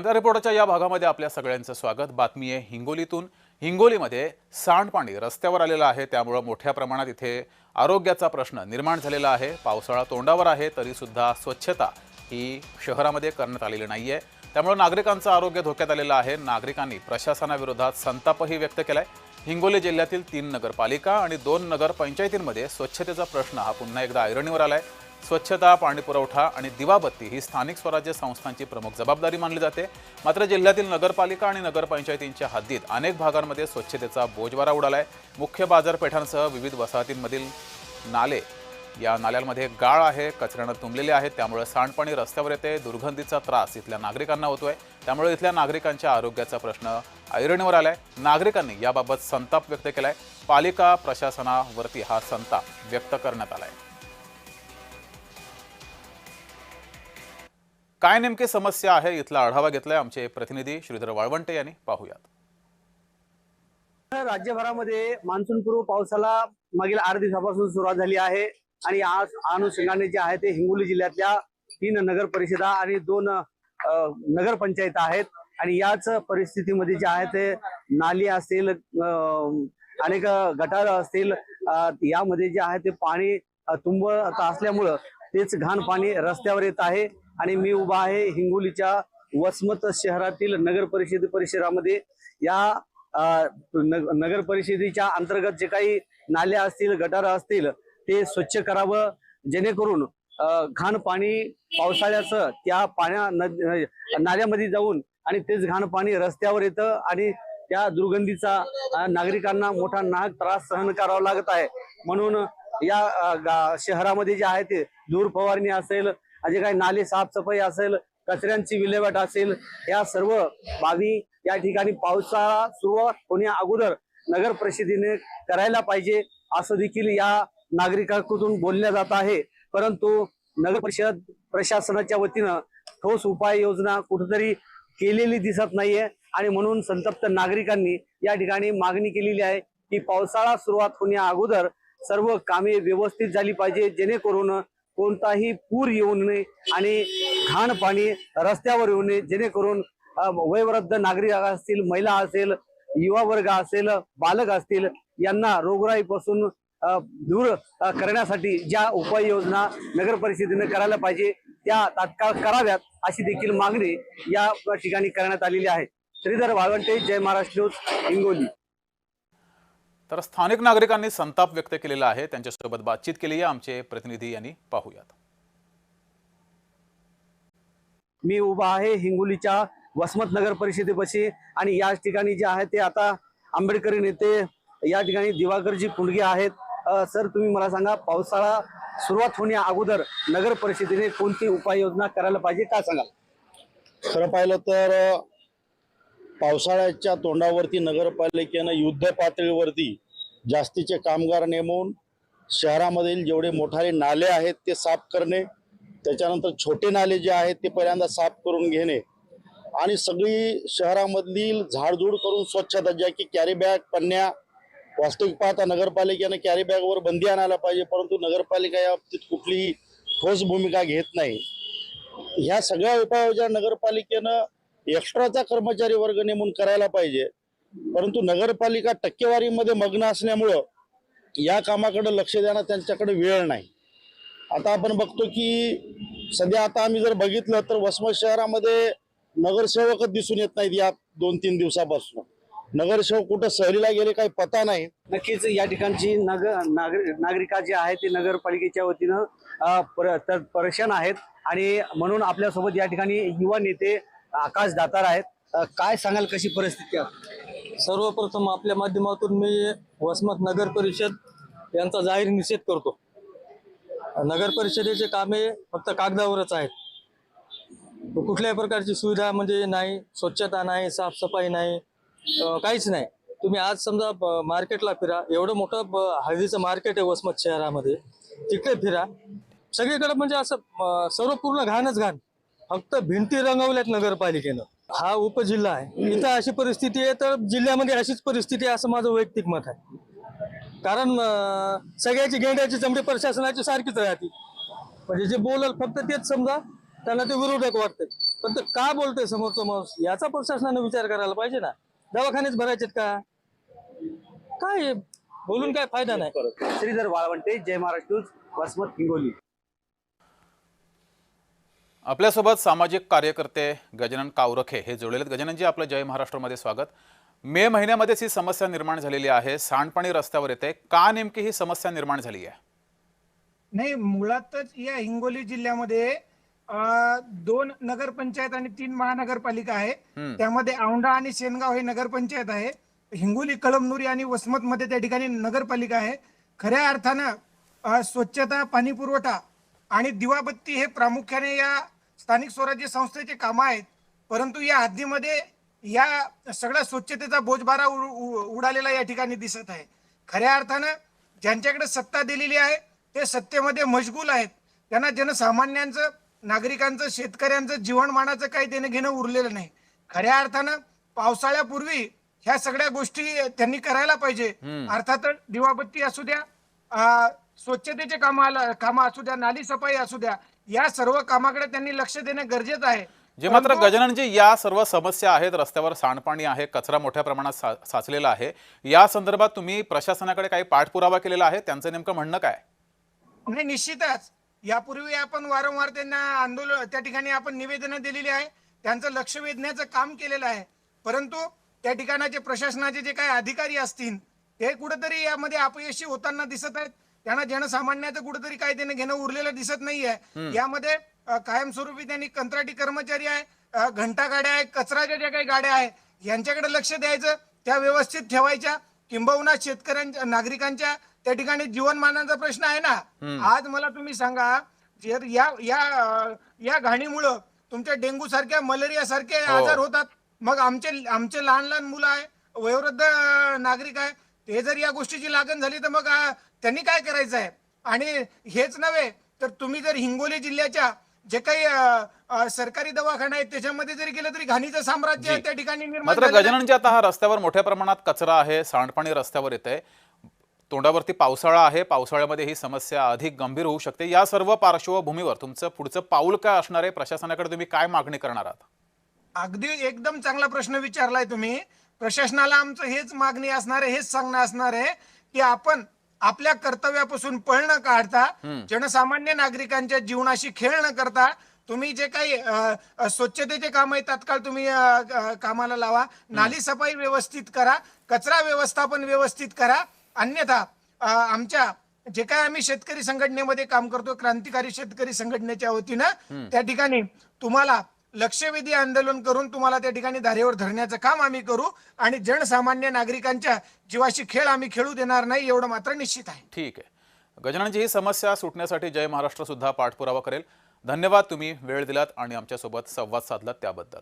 अंधार रिपोर्टरच्या या भागामध्ये आपल्या सगळ्यांचं स्वागत। बातमी आहे हिंगोलीतून। हिंगोलीमध्ये सांडपाणी रस्त्यावर आलेलं आहे, त्यामुळे मोठ्या प्रमाणात इथे आरोग्याचा प्रश्न निर्माण झालेला आहे। पावसाळा तोंडावर आहे तरी सुद्धा स्वच्छता ही शहरामध्ये करण्यात आलेली नाहीये, त्यामुळे नागरिकांचं आरोग्य धोक्यात आलेलं आहे। नागरिकांनी प्रशासनाविरोधात संतापही व्यक्त केलाय। हिंगोली जिल्ह्यातील 3 नगरपालिका आणि 2 नगरपंचायतींमध्ये स्वच्छतेचा प्रश्न हा पुन्हा एकदा ऐरणीवर आलाय। स्वच्छता, पाणी पुरवठा आणि दिवाबत्ती ही स्थानिक स्वराज्य संस्थांची प्रमुख जबाबदारी मानली जाते। मात्र जिल्ह्यातील नगरपालिका आणि नगरपंचायतींच्या हद्दीत अनेक भागांमध्ये स्वच्छतेचा बोजवारा उडालाय। मुख्य बाजारपेठांसह विविध वसाहतींमधील नाले, या नाल्यांमध्ये गाळ आहे, कचऱ्याने तुंबलेले आहेत, त्यामुळे सांडपाणी रस्त्यावर येते। दुर्गंधीचा त्रास इथल्या नागरिकांना होतोय, त्यामुळे इथल्या नागरिकांच्या आरोग्याचा प्रश्न ऐरणीवर आलाय। नागरिकांनी याबाबत संताप व्यक्त केलाय। पालिका प्रशासनावरती हा संताप व्यक्त करण्यात आलाय। काय नेमकी समस्या आहे, इथला आढावा घेतलाय आमचे प्रतिनिधी श्रीधर वाळवंटे यांनी। पाहूयात। राज्यभरामध्ये मान्सूनपूर्व पावसाला मागील 8 दिवसापासून सुरुवात झाली आहे आणि आज अनुषंगाने जे आहे ते हिंगोली जिल्ह्यातल्या 3 नगर परिषदा आणि 2 नगरपंचायत आहेत आणि याच परिस्थितीमध्ये जे आहे ते नाली असतील, अनेक गटार असतील, यामध्ये जे आहे ते पाणी तुंबत असल्यामुळं तेच घाण पाणी रस्त्यावर येत आहे। आणि मी उभा आहे हिंगोलीच्या वसमत शहरातील नगर परिसरामध्ये। या नगर परिषदेच्या अंतर्गत जे काही नाल्या असतील, गटार असतील ते स्वच्छ करावं, जेणेकरून घाण पाणी पावसाळ्याचं त्या नाल्यामध्ये जाऊन आणि तेच घाण पाणी रस्त्यावर येतं आणि त्या दुर्गंधीचा नागरिकांना मोठा नाहक त्रास सहन करावा लागत आहे। म्हणून या शहरामध्ये जे आहे ते धूर फवारणी असेल, जे काही नाले साफसफाई असेल, कचऱ्यांची विल्हेवाट असेल, या सर्व बाबी या ठिकाणी पावसाळा सुरुवात होण्या अगोदर नगर परिषदेने करायला पाहिजे असं देखील या नागरिकांकडून बोलल्या जात आहे। परंतु नगर परिषद प्रशासनाच्या वतीनं ठोस उपाययोजना कुठेतरी केलेली दिसत नाहीये आणि म्हणून संतप्त नागरिकांनी या ठिकाणी मागणी केलेली आहे की पावसाळा सुरुवात होण्या अगोदर सर्व कामे व्यवस्थित झाली पाहिजे, जेणेकरून कोणताही पूर येऊ नये आणि घाण पाणी रस्त्यावर येऊ नये, जेणेकरून वयोवृद्ध नागरिक असतील, महिला असेल, युवा वर्ग असेल, बालक असतील, यांना रोगराईपासून दूर करण्यासाठी ज्या उपाययोजना नगर परिषदेने करायला पाहिजे त्या तात्काळ कराव्यात अशी देखील मागणी या ठिकाणी करण्यात आलेली आहे। श्रीधर वाळवंटे, जय महाराष्ट्र न्यूज, हिंगोली। तर स्थानिक नागरिकांनी संताप व्यक्त केलेला आहे, त्यांच्यासोबत बातचीत केली आहे आमचे प्रतिनिधी यांनी। पाहूयात। मी उभा आहे हिंगोलीच्या वसमत नगर परिषदेपाशी आणि या ठिकाणी जे आहे ते आता आंबेडकरी नेते या ठिकाणी दिवाकरजी पुंडगे आहेत। सर, तुम्ही मला सांगा, पावसाळा सुरुवात होण्या अगोदर नगर परिषदेने कोणती उपाययोजना करायला पाहिजे, काय सांगाल? खरं पाहिलं तर पावसाळ्याच्या तोंडावरती नगरपालिकेनं युद्ध पातळीवरती जास्तीचे कामगार नेमून शहरामधील जेवढे मोठाले नाले आहेत ते साफ करणे, त्याच्यानंतर छोटे नाले जे आहेत ते पहिल्यांदा साफ करून घेणे आणि सगळी शहरामधील झाडझूड करून स्वच्छता, ज्या की कॅरी बॅग, पन्न्या, वास्तविक पाहता नगरपालिकेनं कॅरी बॅगवर बंदी आणायला पाहिजे, परंतु नगरपालिका या बाबतीत कुठलीही ठोस भूमिका घेत नाही। ह्या सगळ्या उपाययोजना नगरपालिकेनं एक्स्ट्राचा कर्मचारी वर्ग नेमून करायला पाहिजे, परंतु नगरपालिका टक्केवारीमध्ये मग्न असल्यामुळं या कामाकडे लक्ष देणं त्यांच्याकडे वेळ नाही। आता आपण बघतो की सध्या आता आम्ही जर बघितलं तर वसमत शहरामध्ये नगरसेवकच दिसून येत नाहीत। या 2-3 दिवसापासून नगरसेवक कुठं सहलीला गेले काही पता नाही। नक्कीच या ठिकाणची नागरिका जे आहे ते नगरपालिकेच्या वतीनं परेशान आहेत आणि म्हणून आपल्यासोबत या ठिकाणी युवा नेते आकाश दातार आहेत। काय सांगाल, कशी परिस्थिती आहे? सर्वप्रथम आपल्या माध्यमातून मी वसमत नगर परिषद यांचा जाहीर निषेध करतो। नगर परिषदेचे कामे फक्त कागदावरच आहेत, कुठल्याही प्रकारची सुविधा म्हणजे नाही, स्वच्छता नाही, साफसफाई नाही, काहीच नाही। तुम्ही आज समजा मार्केटला फिरा, एवढं मोठं हळदीचं मार्केट आहे वसमत शहरामध्ये, तिकडे फिरा, सगळीकडे म्हणजे असं सर्व पूर्ण घाणच घाण, फक्त भिंती रंगवल्यात नगरपालिकेनं। हा उपजिल्हा आहे, इथं अशी परिस्थिती आहे तर जिल्ह्यामध्ये अशीच परिस्थिती आहे असं माझं वैयक्तिक मत आहे। कारण सगळ्याची गेंड्याची चमडी प्रशासनाची सारखीच राहते, म्हणजे जे बोलल फक्त तेच समजा त्यांना ते विरोधक वाटते। पण ते का बोलतोय समोरचा माणूस याचा प्रशासनाने विचार करायला पाहिजे ना. दवाखानेच भरायचेत का? काय बोलून काय फायदा नाही. श्रीधर वाळवंटे, जय महाराष्ट्र न्यूज, वसमत, हिंगोली. आपल्यासोबत सामाजिक कार्यकर्ते गजानन कावरखे हे जोडलेले आहेत. गजाननजी, आपलं जय महाराष्ट्रमध्ये स्वागत. मे महिन्यामध्येच ही समस्या निर्माण झालेली आहे, सांडपाणी रस्त्यावर येते. का नेमकी ही समस्या निर्माण झाली आहे? नाही, मुळातच या हिंगोली जिल्ह्यामध्ये 2 नगरपंचायत आणि 3 महानगरपालिका आहे. त्यामध्ये औंढा आणि शेनगाव हे नगरपंचायत आहे. हिंगोली, कळमनुरी आणि वसमत मध्ये त्या ठिकाणी नगरपालिका आहे. खऱ्या अर्थानं स्वच्छता, पाणी पुरवठा आणि दिवाबत्ती हे प्रामुख्याने या स्थानिक स्वराज्य संस्थेचे कामं आहेत. परंतु या हद्दीमध्ये या सगळ्या स्वच्छतेचा बोजबारा उडालेला या ठिकाणी दिसत आहे. खऱ्या अर्थानं ज्यांच्याकडे सत्ता दिलेली आहे ते सत्तेमध्ये मशगूल आहेत. त्यांना जनसामान्यांचं, नागरिकांचं, शेतकऱ्यांचं जीवनमानाचं काही देणं घेणं उरलेलं नाही. खऱ्या अर्थानं पावसाळ्यापूर्वी ह्या सगळ्या गोष्टी त्यांनी करायला पाहिजे. अर्थातच दिवाबत्ती असू द्या, स्वच्छतेचे कामं असू द्या, नाली सफाई असू द्या, या सर्व कामाकडे त्यांनी लक्ष देणं गरजेचं आहे. जे मात्र गजाननजी, या सर्व समस्या आहेत, रस्त्यावर सांडपाणी आहे, कचरा मोठ्या प्रमाणात साचलेला आहे, या संदर्भात तुम्ही प्रशासनाकडे काही पाठपुरावा केलेला आहे? त्यांचं नेमकं म्हणणं काय? नाही, निश्चितच यापूर्वी आपण वारंवार त्यांना आंदोलन त्या ठिकाणी आपण निवेदनं दिलेली आहे, त्यांचं लक्ष वेधण्याचं काम केलेलं आहे. परंतु त्या ठिकाणाचे प्रशासनाचे जे काही अधिकारी असतील ते कुठेतरी यामध्ये अपयशी होताना दिसत आहेत. त्यांना जनसामान्याचं कुठेतरी काही देणं घेणं उरलेलं दिसत नाहीये. यामध्ये कायमस्वरूपी त्यांनी कंत्राटी कर्मचारी आहे, घंटा गाड्या आहे, कचराच्या ज्या काही गाड्या आहे यांच्याकडे लक्ष द्यायचं, त्या व्यवस्थित ठेवायच्या. किंबहुना शेतकऱ्यांच्या, नागरिकांच्या त्या ठिकाणी जीवनमानाचा प्रश्न आहे ना. आज मला तुम्ही सांगा, जर या घाणीमुळं तुमच्या डेंगू सारख्या, मलेरिया सारखे आजार होतात, मग आमचे लहान लहान मुलं आहे, वयोवृद्ध नागरिक आहे, ते जर या गोष्टीची लागण झाली तर मग त्यांनी काय करायचं आहे? आणि हेच नव्हे तर तुम्ही जर हिंगोली जिल्ह्याच्या जे काही सरकारी दवाखाना आहेत त्याच्यामध्ये जरी गेलं तरी घाणीचं साम्राज्य त्या ठिकाणी निर्माण मात्र झालेलं आहे. गजाननजी, आता हा रस्त्यावर मोठ्या प्रमाणात कचरा आहे, सांडपाणी रस्त्यावर येतंय, तोंडावरती पावसाळा आहे, पावसाळ्यामध्ये ही समस्या अधिक गंभीर होऊ शकते. या सर्व पार्श्वभूमीवर तुमचं पुढचं पाऊल काय असणार आहे? प्रशासनाकडे तुम्ही काय मागणी करणार आहात? अगदी एकदम चांगला प्रश्न विचारलाय तुम्ही. प्रशासनाला आमचं हेच मागणी असणार आहे, हेच सांगणं असणार आहे की आपण आपल्या कर्तव्यापासून पळ न काढता, जनसामान्य नागरिकांच्या जीवनाशी खेळ न करता, तुम्ही जे काही स्वच्छतेचे काम आहे तात्काळ तुम्ही कामाला लावा. नाली सफाई व्यवस्थित करा, कचरा व्यवस्थापन व्यवस्थित करा. अन्यथा आमच्या जे काय आम्ही शेतकरी संघटनेमध्ये काम करतो, क्रांतिकारी शेतकरी संघटनेच्या वतीनं त्या ठिकाणी तुम्हाला लक्षवेधी आंदोलन करून तुम्हाला त्या ठिकाणी धारेवर धरण्याचं काम आम्ही करू. आणि जनसामान्य नागरिकांच्या जीवाशी खेळ आम्ही खेळू देणार नाही, एवढं मात्र निश्चित आहे. ठीक आहे गजाननजी, ही समस्या सुटण्यासाठी जय महाराष्ट्र सुद्धा पाठपुरावा करेल. धन्यवाद, तुम्ही वेळ दिलात आणि आमच्यासोबत संवाद साधलात त्याबद्दल.